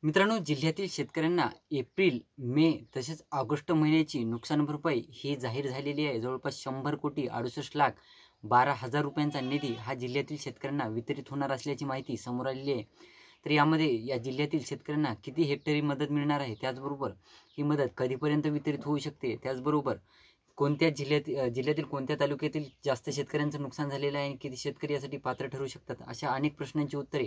मित्रांनो, जिल्ह्यातील शेतकऱ्यांना एप्रिल, मे तसेच ऑगस्ट महिन्याची नुकसान भरपाई ही जाहीर झालेली आहे। जवळपास 100 कोटी 68,12,000 रुपयांचा निधी हा जिल्ह्यातील शेतकऱ्यांना वितरित होणार असल्याची माहिती समोर आलेली आहे। तर यामध्ये या जिल्ह्यातील शेतकऱ्यांना किती हेक्टरी मदत मिळणार आहे, त्याचबरोबर ही मदत कधीपर्यंत वितरित होऊ शकते, त्याचबरोबर कोणत्या जिल्ह्यातील कोणत्या तालुक्यातील जास्त शेतकऱ्यांचं नुकसान झालेलं आहे आणि किती शेतकरी यासाठी पात्र ठरू शकतात, अशा अनेक प्रश्नांची उत्तरे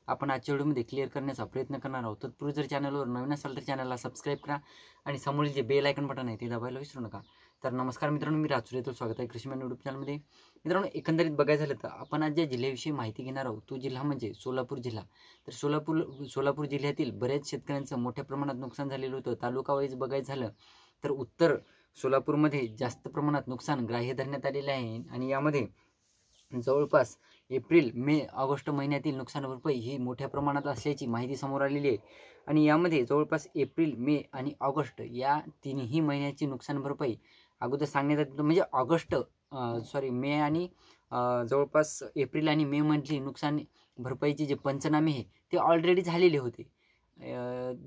आपण आजच्या व्हिडिओमध्ये क्लिअर करण्याचा प्रयत्न करणार आहोत। तत्पूर्वी जर चॅनलवर नवीन असाल तर चॅनलला सबस्क्राईब करा आणि समोरील जे बेल आयकॉन बटन आहे ते दाबायला विसरू नका। तर नमस्कार मित्रांनो, मी राजसूर्य, स्वागत आहे कृषीमॅन यूट्यूब चॅनलमध्ये। मित्रांनो, एकंदरीत बघायचं झालं तर आपण आज ज्या जिल्ह्याविषयी माहिती घेणार आहोत तो जिल्हा म्हणजे सोलापूर जिल्हा। तर सोलापूर जिल्ह्यातील बऱ्याच शेतकऱ्यांचं मोठ्या प्रमाणात नुकसान झालेलं होतं। तालुका वाईज बघायचं झालं तर उत्तर सोलापूरमध्ये जास्त प्रमाणात नुकसान ग्राह्य धरण्यात आलेले आहे आणि यामध्ये जवळपास एप्रिल, मे, ऑगस्ट महिन्यातील नुकसान भरपाई ही मोठ्या प्रमाणात असल्याची माहिती समोर आलेली आहे। आणि यामध्ये जवळपास एप्रिल, मे आणि ऑगस्ट या तिन्ही महिन्याची नुकसान भरपाई अगोदर सांगण्यात येतं, म्हणजे मे आणि जवळपास एप्रिल आणि मे मधली नुकसान भरपाईचे जे पंचनामे आहे ते ऑलरेडी झालेले होते।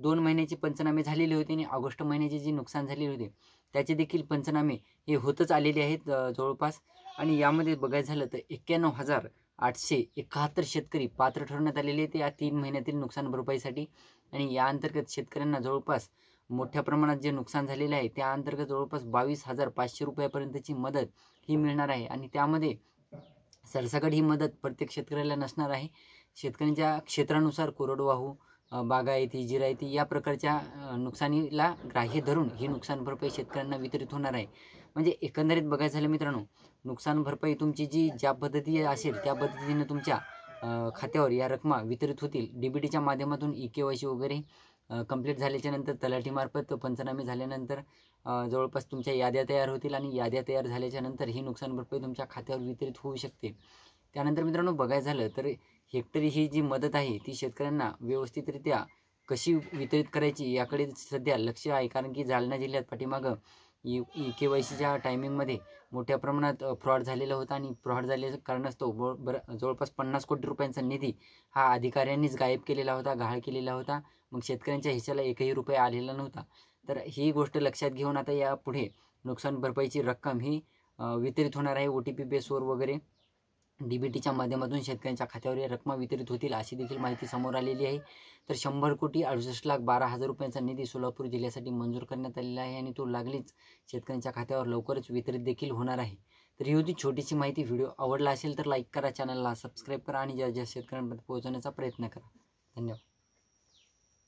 2 महिन्याचे पंचनामे झालेले होते आणि ऑगस्ट महिन्याचे जे नुकसान झालेले होते त्याचे देखील पंचनामे हे होतच आलेले आहेत जवळपास। आणि यामध्ये बघायचं झालं तर 91,871 शेतकरी पात्र ठरवण्यात आलेले आहेत या 3 महिन्यातील नुकसान भरपाईसाठी। आणि या अंतर्गत शेतकऱ्यांना जवळपास मोठ्या प्रमाणात जे नुकसान झालेले आहे त्या अंतर्गत जवळपास 22,500 रुपयापर्यंतची मदत ही मिळणार आहे। आणि त्यामध्ये सरसकट ही मदत प्रत्येक शेतकऱ्याला नसणार आहे। शेतकऱ्यांच्या क्षेत्रानुसार कोरडवाहू, बागायती, जिरायती या प्रकारच्या नुकसानीला ग्राह्य धरून ही नुकसान भरपाई शेतकऱ्यांना वितरित होणार आहे। म्हणजे एकंदरीत बघायचं झालं मित्रांनो, नुकसान भरपाई तुमची ज्या पद्धती असेल त्या पद्धतीने तुमच्या खात्यावर या रकमा वितरित होतील। डीबीटीच्या माध्यमातून EKYC वगैरे कंप्लीट झाल्याच्या नंतर तलाठीमार्फत पंचनामे झाल्यानंतर जवळपास तुमच्या याद्या तयार होतील आणि याद्या तयार झाल्याच्या नंतर ही नुकसान भरपाई तुमच्या खात्यावर वितरित होऊ शकते। त्यानंतर मित्रांनो बघायचं झालं तर हेक्टरी ही जी मदत आहे ती शेतकऱ्यांना व्यवस्थितरित्या कशी वितरित करायची याकडे सध्या लक्ष आहे। कारण की जालना जिल्ह्यात पाठीमागं EKYCच्या टायमिंगमध्ये मोठ्या प्रमाणात फ्रॉड झालेला होता आणि फ्रॉड झाल्याच्या कारणास्तव जवळपास 50 कोटी रुपयांचा निधी हा अधिकाऱ्यांनीच गायब केलेला होता, गहाळ केलेला होता। मग शेतकऱ्यांच्या हिश्श्याला एकही रुपया आलेला नव्हता। तर ही गोष्ट लक्षात घेऊन आता यापुढे नुकसान भरपाईची रक्कम ही वितरित होणार आहे OTP बेसवर वगैरे डीबीटीच्या माध्यमातून शेतकऱ्यांच्या खात्यावर या रकमा वितरित होतील अशी देखील माहिती समोर आलेली आहे। तर 100 कोटी 68,12,000 रुपयांचा निधी सोलापूर जिल्ह्यासाठी मंजूर करण्यात आलेला आहे आणि तो लागलीच शेतकऱ्यांच्या खात्यावर लवकरच वितरित देखील होणार आहे। तर ही होती छोटीशी माहिती। व्हिडिओ आवडला असेल तर लाईक करा, चॅनलला सबस्क्राईब करा आणि ज्या शेतकऱ्यांपर्यंत पोहोचवण्याचा प्रयत्न करा। धन्यवाद।